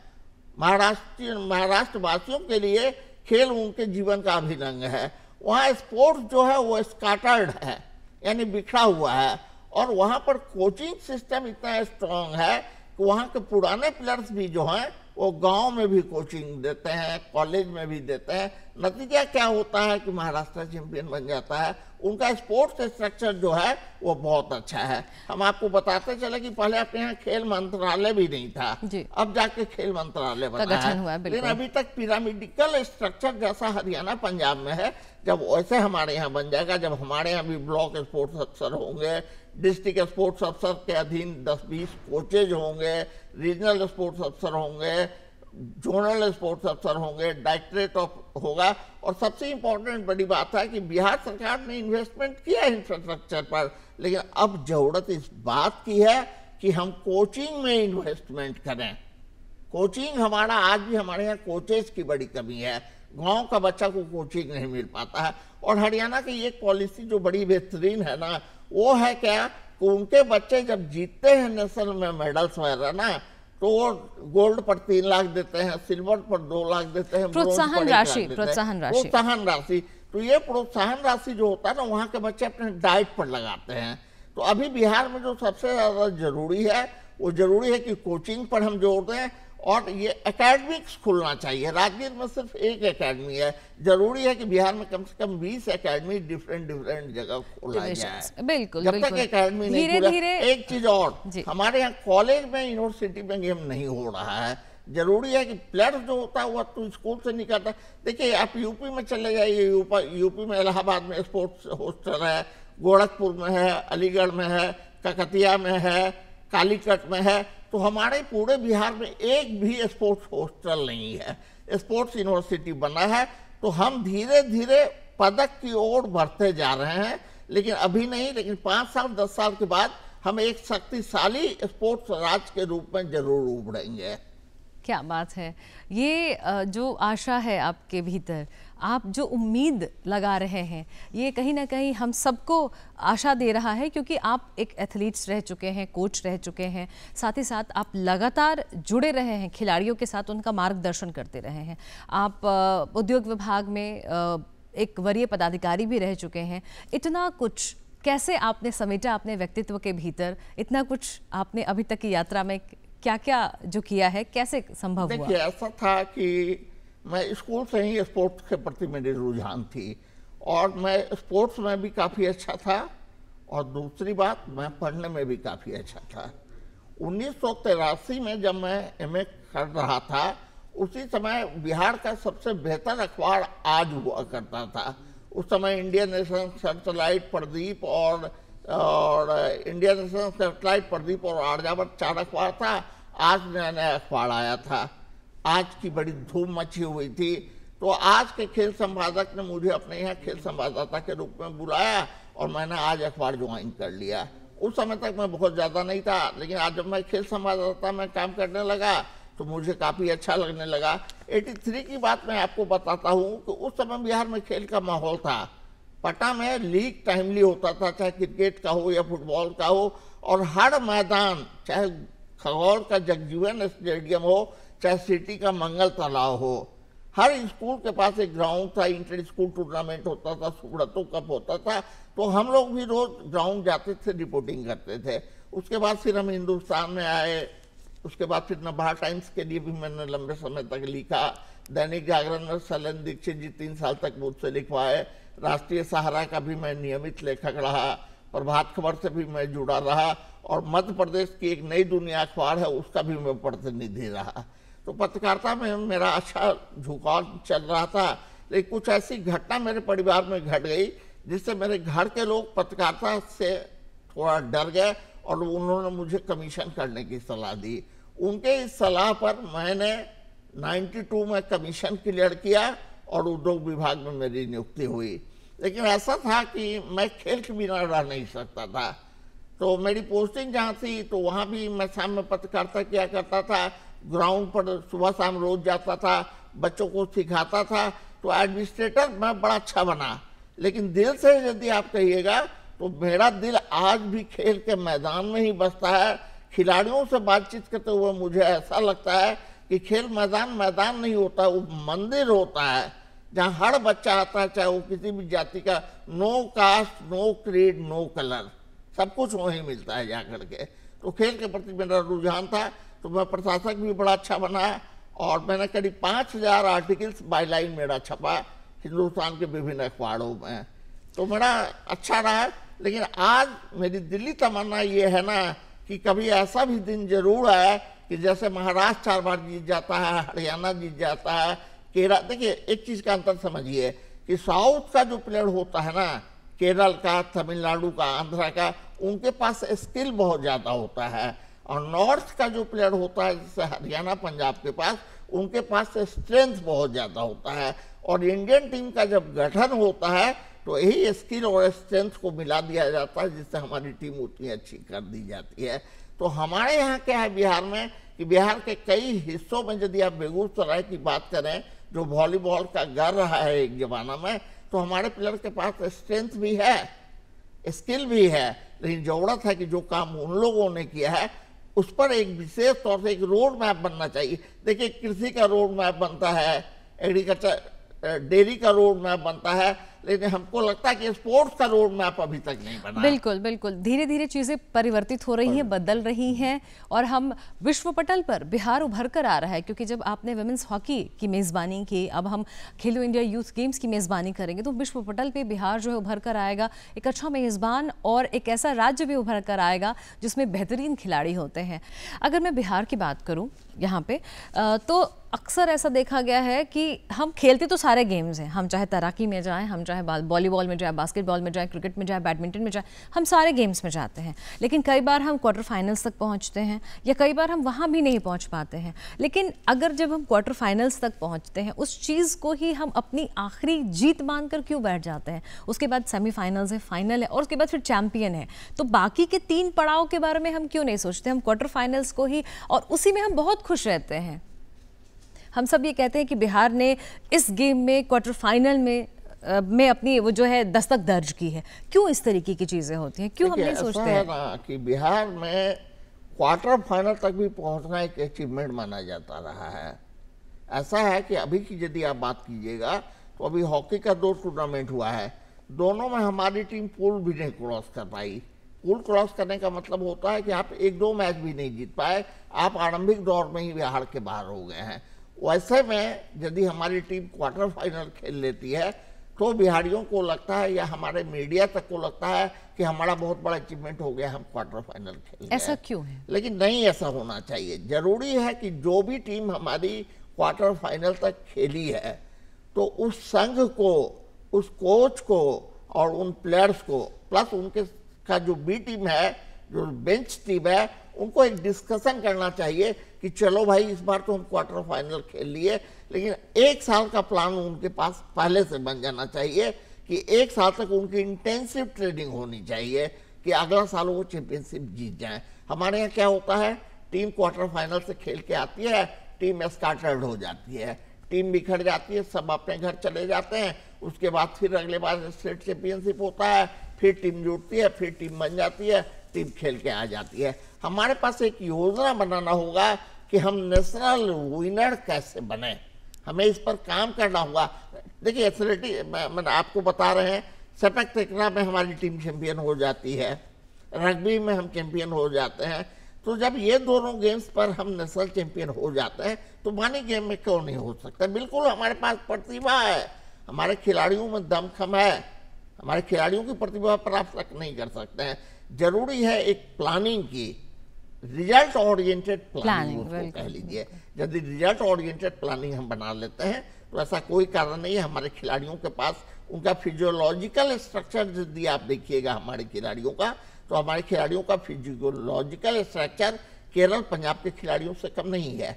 महाराष्ट्र वासियों के लिए खेल उनके जीवन का अभिन्न अंग है। वहाँ स्पोर्ट्स जो है वो स्कैटर्ड है, यानी बिखरा हुआ है, और वहाँ पर कोचिंग सिस्टम इतना स्ट्रांग है कि वहाँ के पुराने प्लेयर्स भी जो हैं वो गांव में भी कोचिंग देते हैं, कॉलेज में भी देते हैं। नतीजा क्या होता है कि महाराष्ट्र चैंपियन बन जाता है। उनका स्पोर्ट्स स्ट्रक्चर जो है वो बहुत अच्छा है। हम आपको बताते चले कि पहले अपने यहाँ खेल मंत्रालय भी नहीं था, अब जाके खेल मंत्रालय बना है, लेकिन अभी तक पिरामिडिकल स्ट्रक्चर जैसा हरियाणा पंजाब में है, जब वैसे हमारे यहाँ बन जाएगा, जब हमारे यहाँ भी ब्लॉक स्पोर्ट्स अफसर होंगे, डिस्ट्रिक्ट स्पोर्ट्स अफसर के अधीन 10-20 कोचेज होंगे, रीजनल स्पोर्ट्स अफसर होंगे, जोनल स्पोर्ट्स अफसर होंगे, डायरेक्टरेट ऑफ होगा। और सबसे इम्पोर्टेंट बड़ी बात है कि बिहार सरकार ने इन्वेस्टमेंट किया है इंफ्रास्ट्रक्चर पर, लेकिन अब जरूरत इस बात की है कि हम कोचिंग में इन्वेस्टमेंट करें। कोचिंग हमारा आज भी हमारे यहाँ कोचेज की बड़ी कमी है, गांव का बच्चा को कोचिंग नहीं मिल पाता है। और हरियाणा की एक पॉलिसी जो बड़ी बेहतरीन है ना, वो है क्या कि उनके बच्चे जब जीतते हैं नेशनल में मेडल्स वगैरह ना, तो वो गोल्ड पर 3 लाख देते हैं, सिल्वर पर 2 लाख देते हैं, प्रोत्साहन राशि। तो ये प्रोत्साहन राशि जो होता है ना, वहाँ के बच्चे अपने डाइट पर लगाते हैं। तो अभी बिहार में जो सबसे ज़्यादा जरूरी है वो जरूरी है कि कोचिंग पर हम जोर दें, और ये एकेडमिक्स खुलना चाहिए। राजगीर में सिर्फ एक एकेडमी है, जरूरी है कि बिहार में कम से कम 20 एकेडमी डिफरेंट जगह खोला जाए। बिल्कुल, जब तक एकेडमी नहीं खुला। एक चीज और, हमारे यहाँ कॉलेज में यूनिवर्सिटी में गेम नहीं हो रहा है। जरूरी है कि प्लेयर जो होता है वो तो स्कूल से निकलता है। देखिए आप यूपी में चले जाइए, यूपी में इलाहाबाद में स्पोर्ट्स हॉस्टल है, गोरखपुर में है, अलीगढ़ में है, ककतिया में है, कालीकट में है। तो हमारे पूरे बिहार में एक भी स्पोर्ट्स हॉस्टल नहीं है। स्पोर्ट्स यूनिवर्सिटी बना है, तो हम धीरे धीरे पदक की ओर बढ़ते जा रहे हैं, लेकिन अभी नहीं, लेकिन 5 साल 10 साल के बाद हम एक शक्तिशाली स्पोर्ट्स राज्य के रूप में जरूर उभरेंगे। क्या बात है। ये जो आशा है आपके भीतर, आप जो उम्मीद लगा रहे हैं, ये कहीं ना कहीं हम सबको आशा दे रहा है, क्योंकि आप एक एथलीट्स रह चुके हैं, कोच रह चुके हैं, साथ ही साथ आप लगातार जुड़े रहे हैं खिलाड़ियों के साथ, उनका मार्गदर्शन करते रहे हैं। आप उद्योग विभाग में एक वरीय पदाधिकारी भी रह चुके हैं। इतना कुछ कैसे आपने समेटा अपने व्यक्तित्व के भीतर? इतना कुछ आपने अभी तक की यात्रा में क्या क्या जो किया है, कैसे संभव हुआ? देखिए ऐसा था कि मैं स्कूल से ही स्पोर्ट्स के प्रति मेरी रुझान थी, और मैं स्पोर्ट्स में भी काफ़ी अच्छा था, और दूसरी बात मैं पढ़ने में भी काफ़ी अच्छा था। 1983 में जब मैं एमए कर रहा था, उसी समय बिहार का सबसे बेहतर अखबार आज हुआ करता था। उस समय इंडियन नेशनल सैटेलाइट प्रदीप और इंडियन नेशनल सैटेलाइट प्रदीप और आर्यावर्त 4 अखबार था। आज नया नया अखबार आया था, आज की बड़ी धूम मची हुई थी। तो आज के खेल संपादक ने मुझे अपने यहाँ खेल संवाददाता के रूप में बुलाया, और मैंने आज अखबार ज्वाइन कर लिया। उस समय तक मैं बहुत ज़्यादा नहीं था, लेकिन आज जब मैं खेल संवाददाता में काम करने लगा तो मुझे काफ़ी अच्छा लगने लगा। 83 की बात मैं आपको बताता हूँ कि उस समय बिहार में खेल का माहौल था। पटना में लीग टाइमली होता था, चाहे क्रिकेट का हो या फुटबॉल का हो, और हर मैदान, चाहे खगौल का जगजीवन स्टेडियम हो, चाहे सिटी का मंगल तालाब हो, हर स्कूल के पास एक ग्राउंड था। इंटर स्कूल टूर्नामेंट होता था, सुब्रतो कप होता था, तो हम लोग भी रोज ग्राउंड जाते थे, रिपोर्टिंग करते थे। उसके बाद फिर हम हिंदुस्तान में आए, उसके बाद फिर नवभारत टाइम्स के लिए भी मैंने लंबे समय तक लिखा। दैनिक जागरण में शैलेंद्र दीक्षित जी 3 साल तक मुझसे लिखवाए। राष्ट्रीय सहारा का भी मैं नियमित लेखक रहा, प्रभात खबर से भी मैं जुड़ा रहा, और मध्य प्रदेश की एक नई दुनिया अखबार है उसका भी मैं प्रतिनिधि रहा। तो पत्रकारिता में मेरा अच्छा झुकाव चल रहा था। लेकिन कुछ ऐसी घटना मेरे परिवार में घट गई जिससे मेरे घर के लोग पत्रकारिता से थोड़ा डर गए और उन्होंने मुझे कमीशन करने की सलाह दी। उनके इस सलाह पर मैंने 92 में कमीशन क्लियर किया और उद्योग विभाग में मेरी नियुक्ति हुई। लेकिन ऐसा था कि मैं खेल के बिना रह नहीं सकता था, तो मेरी पोस्टिंग जहाँ थी तो वहाँ भी मैं शाम में पत्रकारिता किया करता था। ग्राउंड पर सुबह शाम रोज जाता था, बच्चों को सिखाता था, तो एडमिनिस्ट्रेटर मैं बड़ा अच्छा बना। लेकिन दिल से यदि आप कहिएगा तो मेरा दिल आज भी खेल के मैदान में ही बसता है। खिलाड़ियों से बातचीत करते हुए मुझे ऐसा लगता है कि खेल मैदान मैदान नहीं होता, वो मंदिर होता है जहाँ हर बच्चा आता है, चाहे वो किसी भी जाति का, no caste, no creed, no colour, सब कुछ वहीं मिलता है जाकर के। तो खेल के प्रति मेरा रुझान था, तो मैं प्रशासक भी बड़ा अच्छा बना और मैंने करीब 5000 आर्टिकल्स बाईलाइन मेरा छपा हिंदुस्तान के विभिन्न अखबारों में, तो मेरा अच्छा रहा। लेकिन आज मेरी दिल्ली तमन्ना ये है ना कि कभी ऐसा भी दिन जरूर आए कि जैसे महाराष्ट्र 4 बार जीत जाता है, हरियाणा जीत जाता है, केरल। देखिए एक चीज़ का अंतर समझिए कि साउथ का जो प्लेयर होता है ना, केरल का, तमिलनाडु का, आंध्रा का, उनके पास स्किल बहुत ज़्यादा होता है, और नॉर्थ का जो प्लेयर होता है जैसे हरियाणा पंजाब के पास, उनके पास स्ट्रेंथ बहुत ज़्यादा होता है। और इंडियन टीम का जब गठन होता है तो यही स्किल और स्ट्रेंथ को मिला दिया जाता है, जिससे हमारी टीम उतनी अच्छी कर दी जाती है। तो हमारे यहाँ क्या है बिहार में कि बिहार के कई हिस्सों में यदि आप बेगूसराय की बात करें जो वॉलीबॉल का घर रहा है एक जमाना में, तो हमारे प्लेयर के पास स्ट्रेंथ भी है, स्किल भी है। लेकिन जरूरत है कि जो काम उन लोगों ने किया है उस पर एक विशेष तौर से एक रोड मैप बनना चाहिए। देखिए कृषि का रोड मैप बनता है, एग्रीकल्चर डेयरी का रोड मैप बनता है, लेकिन हमको लगता है कि स्पोर्ट्स का रोड मैप अभी तक नहीं बना। बिल्कुल बिल्कुल, धीरे धीरे चीजें परिवर्तित हो रही हैं, बदल रही हैं, और हम विश्व पटल पर बिहार उभर कर आ रहा है। क्योंकि जब आपने वुमेन्स हॉकी की मेज़बानी की, अब हम खेलो इंडिया यूथ गेम्स की मेज़बानी करेंगे, तो विश्व पटल पे बिहार जो है उभर कर आएगा, एक अच्छा मेज़बान और एक ऐसा राज्य भी उभर कर आएगा जिसमें बेहतरीन खिलाड़ी होते हैं। अगर मैं बिहार की बात करूँ यहाँ पे, तो अक्सर ऐसा देखा गया है कि हम खेलते तो सारे गेम्स हैं, हम चाहे तैराकी में जाएं, हम चाहे वॉलीबॉल में जाए, बास्केटबॉल में जाए, क्रिकेट में जाए, बैडमिंटन में जाए, हम सारे गेम्स में जाते हैं। लेकिन कई बार हम क्वार्टर फाइनल्स तक पहुंचते हैं, या कई बार हम वहां भी नहीं पहुंच पाते हैं। लेकिन अगर जब हम क्वार्टर फाइनल्स तक पहुंचते हैं, उस चीज़ को ही हम अपनी आखिरी जीत मानकर क्यों बैठ जाते हैं? उसके बाद सेमीफाइनल्स है, फाइनल है, और उसके बाद फिर चैंपियन है। तो बाकी के 3 पड़ाव के बारे में हम क्यों नहीं सोचते? हम क्वार्टर फाइनल्स को ही, और उसी में हम बहुत खुश रहते हैं। हम सब ये कहते हैं कि बिहार ने इस गेम में क्वार्टर फाइनल में अपनी वो जो है दस्तक दर्ज की है। क्यों इस तरीके की चीजें होती हैं? क्यों हम नहीं सोचते हैं? ऐसा है ना कि बिहार में क्वार्टर फाइनल तक भी पहुंचना एक अचीवमेंट माना जाता रहा है। ऐसा है कि अभी की यदि आप बात कीजिएगा तो अभी हॉकी का 2 टूर्नामेंट हुआ है, दोनों में हमारी टीम पूल भी नहीं क्रॉस कर पाई। पूल क्रॉस करने का मतलब होता है कि आप 1-2 मैच भी नहीं जीत पाए, आप आरंभिक दौर में ही बिहार के बाहर हो गए हैं। वैसे में यदि हमारी टीम क्वार्टर फाइनल खेल लेती है तो बिहारियों को लगता है, या हमारे मीडिया तक को लगता है कि हमारा बहुत बड़ा अचीवमेंट हो गया, हम क्वार्टर फाइनल खेल गए। ऐसा क्यों है? लेकिन नहीं, ऐसा होना चाहिए। जरूरी है कि जो भी टीम हमारी क्वार्टर फाइनल तक खेली है तो उस संघ को, उस कोच को और उन प्लेयर्स को, प्लस उनके का जो बी टीम है, जो बेंच टीम है, उनको एक डिस्कशन करना चाहिए कि चलो भाई इस बार तो हम क्वार्टर फाइनल खेल लिए, लेकिन 1 साल का प्लान उनके पास पहले से बन जाना चाहिए कि 1 साल तक उनकी इंटेंसिव ट्रेनिंग होनी चाहिए कि अगला साल वो चैंपियनशिप जीत जाएं। हमारे यहाँ क्या होता है, टीम क्वार्टर फाइनल से खेल के आती है, टीम स्कैटर्ड हो जाती है, टीम बिखर जाती है, सब अपने घर चले जाते हैं। उसके बाद फिर अगले बार स्टेट चैंपियनशिप होता है, फिर टीम जुटती है, फिर टीम बन जाती है, टीम खेल के आ जाती है। हमारे पास एक योजना बनाना होगा कि हम नेशनल विनर कैसे बने, हमें इस पर काम करना होगा। देखिए एथलेटिक मैंने आपको बता रहे हैं, शतक तकरा में हमारी टीम चैंपियन हो जाती है, रग्बी में हम चैंपियन हो जाते हैं। तो जब ये दोनों गेम्स पर हम नेशनल चैंपियन हो जाते हैं तो मानी गेम में क्यों नहीं हो सकता? बिल्कुल हमारे पास प्रतिभा है, हमारे खिलाड़ियों में दमखम है, हमारे खिलाड़ियों की प्रतिभा पर आप शक नहीं कर सकते हैं। जरूरी है एक प्लानिंग की, रिजल्ट ओरिएंटेड प्लानिंग उसको कह लीजिए। यदि रिजल्ट ओरिएंटेड प्लानिंग हम बना लेते हैं तो ऐसा कोई कारण नहीं है हमारे खिलाड़ियों के पास उनका फिजियोलॉजिकल स्ट्रक्चर यदि आप देखिएगा हमारे खिलाड़ियों का, तो हमारे खिलाड़ियों का फिजियोलॉजिकल स्ट्रक्चर केरल पंजाब के खिलाड़ियों से कम नहीं है।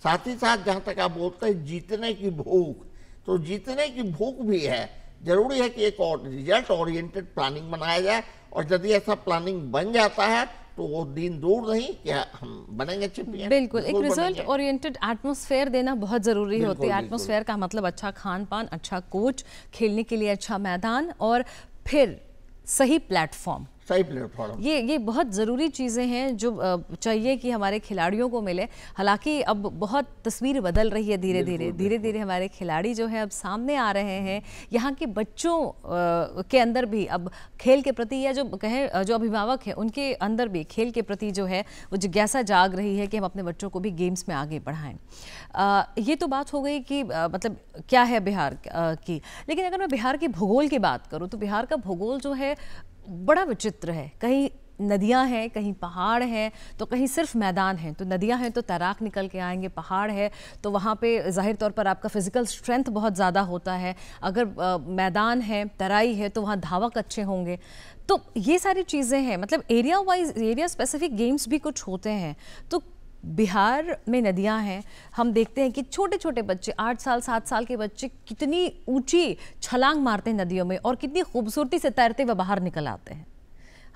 साथ ही साथ जहाँ तक आप बोलते हैं जीतने की भूख, तो जीतने की भूख भी है। जरूरी है कि एक और रिजल्ट ओरिएंटेड प्लानिंग बनाया जाए, और यदि ऐसा प्लानिंग बन जाता है तो वो दिन दूर नहीं क्या हम बनेंगे चैंपियन। बिल्कुल, एक रिजल्ट ओरिएंटेड एटमॉस्फेयर देना बहुत ज़रूरी होती है। एटमॉस्फेयर का मतलब अच्छा खान पान, अच्छा कोच, खेलने के लिए अच्छा मैदान और फिर सही प्लेटफॉर्म। ये बहुत ज़रूरी चीज़ें हैं जो चाहिए कि हमारे खिलाड़ियों को मिले। हालांकि अब बहुत तस्वीर बदल रही है, धीरे धीरे हमारे खिलाड़ी जो है अब सामने आ रहे हैं। यहाँ के बच्चों के अंदर भी अब खेल के प्रति, या जो कहें जो अभिभावक हैं उनके अंदर भी खेल के प्रति जो है वो जिज्ञासा जाग रही है कि हम अपने बच्चों को भी गेम्स में आगे बढ़ाएं। ये तो बात हो गई कि मतलब क्या है बिहार की, लेकिन अगर मैं बिहार के भूगोल की बात करूँ तो बिहार का भूगोल जो है बड़ा विचित्र है। कहीं नदियां हैं, कहीं पहाड़ हैं, तो कहीं सिर्फ मैदान है। तो नदियां हैं तो तैराक निकल के आएंगे, पहाड़ है तो वहाँ पे जाहिर तौर पर आपका फिजिकल स्ट्रेंथ बहुत ज़्यादा होता है। अगर मैदान है, तराई है तो वहाँ धावक अच्छे होंगे। तो ये सारी चीज़ें हैं, मतलब area wise, area specific games भी कुछ होते हैं। तो बिहार में नदियां हैं, हम देखते हैं कि छोटे छोटे बच्चे 8 साल 7 साल के बच्चे कितनी ऊंची छलांग मारते हैं नदियों में और कितनी खूबसूरती से तैरते हुए बाहर निकल आते हैं।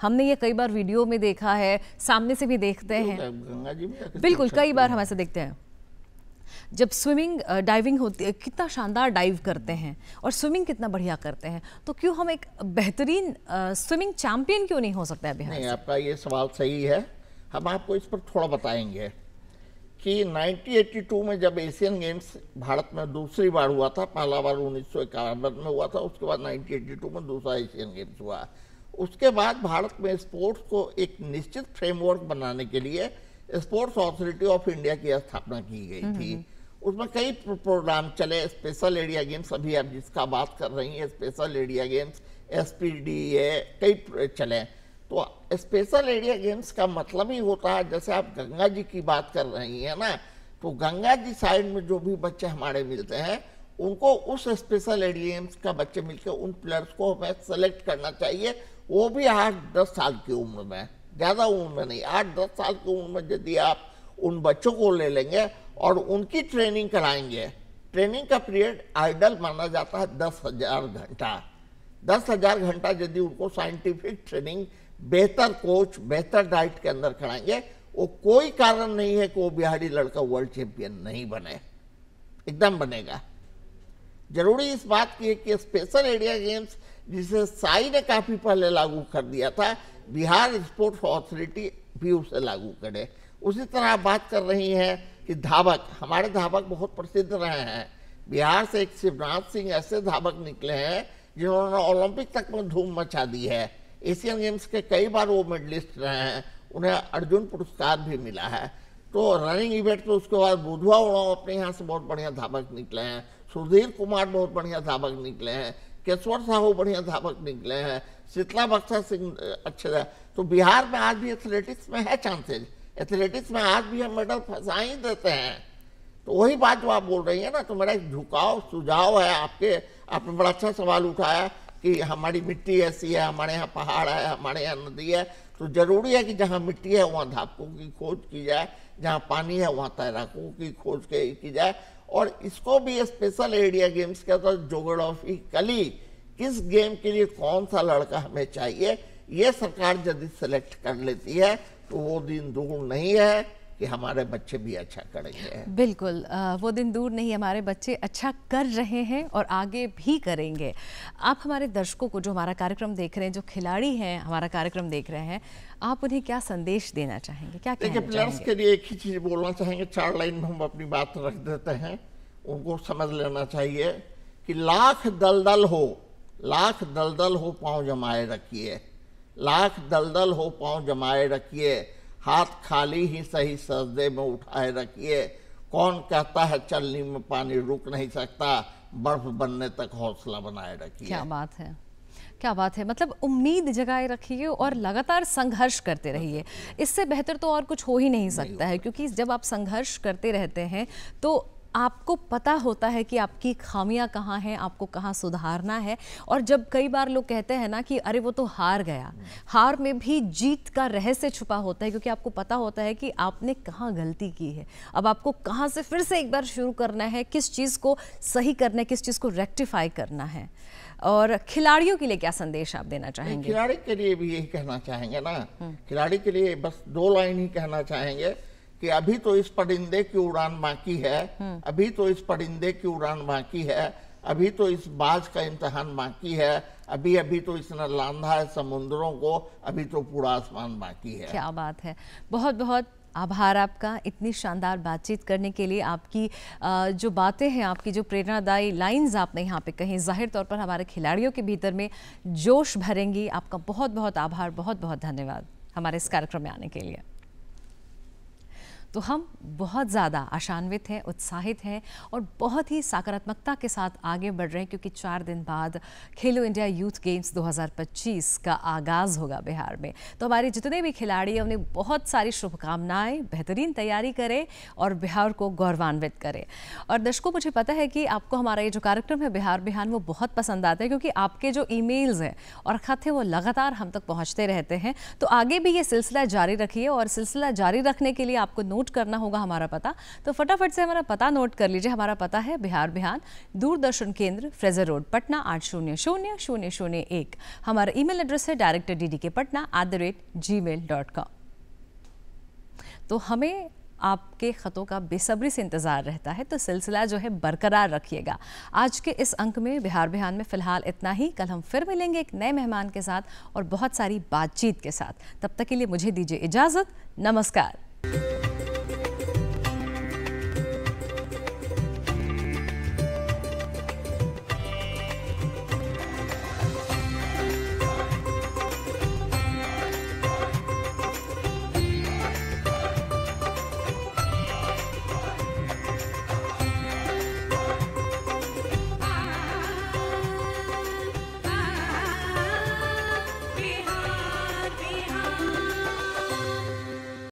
हमने ये कई बार वीडियो में देखा है, सामने से भी देखते हैं, गंगा जी में बिल्कुल कई बार हम ऐसे देखते हैं। जब स्विमिंग डाइविंग होती है, कितना शानदार डाइव करते हैं और स्विमिंग कितना बढ़िया करते हैं। तो क्यों हम एक बेहतरीन स्विमिंग चैंपियन क्यों नहीं हो सकता है बिहार? नहीं, आपका ये सवाल सही है। हम आपको इस पर थोड़ा बताएंगे कि 1982 में जब एशियन गेम्स भारत में दूसरी बार हुआ था, पहला बार 1951 में हुआ था, उसके बाद 1982 में दूसरा एशियन गेम्स हुआ। उसके बाद भारत में स्पोर्ट्स को एक निश्चित फ्रेमवर्क बनाने के लिए स्पोर्ट्स अथॉरिटी ऑफ इंडिया की स्थापना की गई थी। उसमें कई प्रोग्राम चले, स्पेशल एरिया गेम्स, अभी आप जिसका बात कर रही हैं स्पेशल एरिया गेम्स, SPDA, कई चले। तो स्पेशल एरिया गेम्स का मतलब ही होता है, जैसे आप गंगा जी की बात कर रही हैं ना, तो गंगा जी साइड में जो भी बच्चे हमारे मिलते हैं उनको उस स्पेशल एरिया गेम्स का बच्चे मिलकर उन प्लेयर्स को हमें सेलेक्ट करना चाहिए। वो भी 8-10 साल की उम्र में, ज़्यादा उम्र में नहीं, 8-10 साल की उम्र में यदि आप उन बच्चों को ले लेंगे और उनकी ट्रेनिंग कराएंगे, ट्रेनिंग का पीरियड आइडल माना जाता है 10,000 घंटा। 10,000 घंटा यदि उनको साइंटिफिक ट्रेनिंग, बेहतर कोच, बेहतर डाइट के अंदर कराएंगे, वो कोई कारण नहीं है कि वो बिहारी लड़का वर्ल्ड चैंपियन नहीं बने, एकदम बनेगा। जरूरी इस बात की है कि स्पेशल एरिया गेम्स जिसे साई ने काफी पहले लागू कर दिया था, बिहार स्पोर्ट्स अथॉरिटी भी उसे लागू करे। उसी तरह आप बात कर रही हैं कि धावक, हमारे धावक बहुत प्रसिद्ध रहे हैं। बिहार से एक शिवराज सिंह ऐसे धावक निकले हैं जिन्होंने ओलंपिक तक में धूम मचा दी है। एशियन गेम्स के कई बार वो मेडलिस्ट रहे हैं, उन्हें अर्जुन पुरस्कार भी मिला है। तो रनिंग इवेंट तो उसके बाद बुधवा उड़ाव अपने यहाँ से बहुत बढ़िया धावक निकले हैं, सुधीर कुमार बहुत बढ़िया धावक निकले हैं, केशवर साहू बढ़िया धावक निकले हैं, शीतला बख्शा सिंह अच्छे रहे। तो बिहार में आज भी एथलेटिक्स में है चांसेज, एथलेटिक्स में आज भी हम मेडल फंसा ही देते हैं। तो वही बात जो आप बोल रही है ना, तो मेरा एक झुकाव सुझाव है आपने बड़ा अच्छा सवाल उठाया कि हमारी मिट्टी ऐसी है, हमारे यहाँ पहाड़ है, हमारे यहाँ नदी है। तो जरूरी है कि जहाँ मिट्टी है वहाँ धावकों की खोज की जाए, जहाँ पानी है वहाँ तैराकों की खोज की जाए। और इसको भी स्पेशल एरिया गेम्स के अंदर जोग्राफिकली किस गेम के लिए कौन सा लड़का हमें चाहिए, ये सरकार यदि सेलेक्ट कर लेती है तो वो दिन दूर नहीं है कि हमारे बच्चे भी अच्छा करेंगे। बिल्कुल, वो दिन दूर नहीं, हमारे बच्चे अच्छा कर रहे हैं और आगे भी करेंगे। आप हमारे दर्शकों को जो हमारा कार्यक्रम देख रहे हैं, जो खिलाड़ी हैं हमारा कार्यक्रम देख रहे हैं, आप उन्हें क्या संदेश देना चाहेंगे, क्या कहना चाहेंगे? प्लेयर्स के लिए एक ही चीज़ बोलना चाहेंगे, 4 लाइन में हम अपनी बात रख देते हैं। उनको समझ लेना चाहिए कि लाख दलदल हो पाँव जमाए रखिए, लाख दलदल हो पाँव जमाए रखिए, हाथ खाली ही सही सजदे में उठाए रखिए। कौन कहता है चलनी में पानी रुक नहीं सकता, बर्फ बनने तक हौसला बनाए रखिए। क्या बात है, क्या बात है। मतलब उम्मीद जगाए रखिए और लगातार संघर्ष करते रहिए। इससे बेहतर तो और कुछ हो ही नहीं सकता है, क्योंकि जब आप संघर्ष करते रहते हैं तो आपको पता होता है कि आपकी खामियां कहाँ हैं, आपको कहाँ सुधारना है। और जब कई बार लोग कहते हैं ना कि अरे वो तो हार गया, हार में भी जीत का रहस्य छुपा होता है, क्योंकि आपको पता होता है कि आपने कहाँ गलती की है, अब आपको कहाँ से फिर से एक बार शुरू करना है, किस चीज़ को सही करना है, किस चीज़ को रेक्टिफाई करना है। और खिलाड़ियों के लिए क्या संदेश आप देना चाहेंगे? खिलाड़ी के लिए भी यही कहना चाहेंगे ना, खिलाड़ी के लिए बस 2 लाइन ही कहना चाहेंगे कि अभी तो इस परिंदे की उड़ान बाकी है, अभी तो इस परिंदे की उड़ान बाकी है, अभी तो इस बाज का इम्तिहान बाकी है, अभी अभी तो इसने लांधा है समुद्रों को, अभी तो पूरा आसमान बाकी है। क्या बात है, बहुत बहुत आभार आपका इतनी शानदार बातचीत करने के लिए। आपकी जो बातें हैं, आपकी जो प्रेरणादायी लाइंस आपने यहाँ पे कहीं, जाहिर तौर पर हमारे खिलाड़ियों के भीतर में जोश भरेंगी। आपका बहुत बहुत आभार, बहुत बहुत धन्यवाद हमारे इस कार्यक्रम में आने के लिए। तो हम बहुत ज़्यादा आशान्वित हैं, उत्साहित हैं और बहुत ही सकारात्मकता के साथ आगे बढ़ रहे हैं, क्योंकि 4 दिन बाद खेलो इंडिया यूथ गेम्स 2025 का आगाज़ होगा बिहार में। तो हमारे जितने भी खिलाड़ी हैं उन्हें बहुत सारी शुभकामनाएं, बेहतरीन तैयारी करें और बिहार को गौरवान्वित करें। और दर्शकों, मुझे पता है कि आपको हमारा ये जो कार्यक्रम है बिहार बिहान, वो बहुत पसंद आता है, क्योंकि आपके जो ईमेल्स हैं और ख़त हैं वो लगातार हम तक पहुँचते रहते हैं। तो आगे भी ये सिलसिला जारी रखिए, और सिलसिला जारी रखने के लिए आपको नोट करना होगा हमारा पता। तो फटाफट से हमारा पता नोट कर लीजिए। हमारा पता है बिहार बिहान, दूरदर्शन केंद्र, फ्रेजर रोड, पटना 800001। हमारा ईमेल एड्रेस है directorddkpatna@gmail.com। तो हमें आपके ख़तों का बेसब्री से इंतज़ार रहता है, तो सिलसिला जो है बरकरार रखिएगा। आज के इस अंक में बिहार बिहान में फ़िलहाल इतना ही। कल हम फिर मिलेंगे एक नए मेहमान के साथ और बहुत सारी बातचीत के साथ। तब तक के लिए मुझे दीजिए इजाज़त। नमस्कार।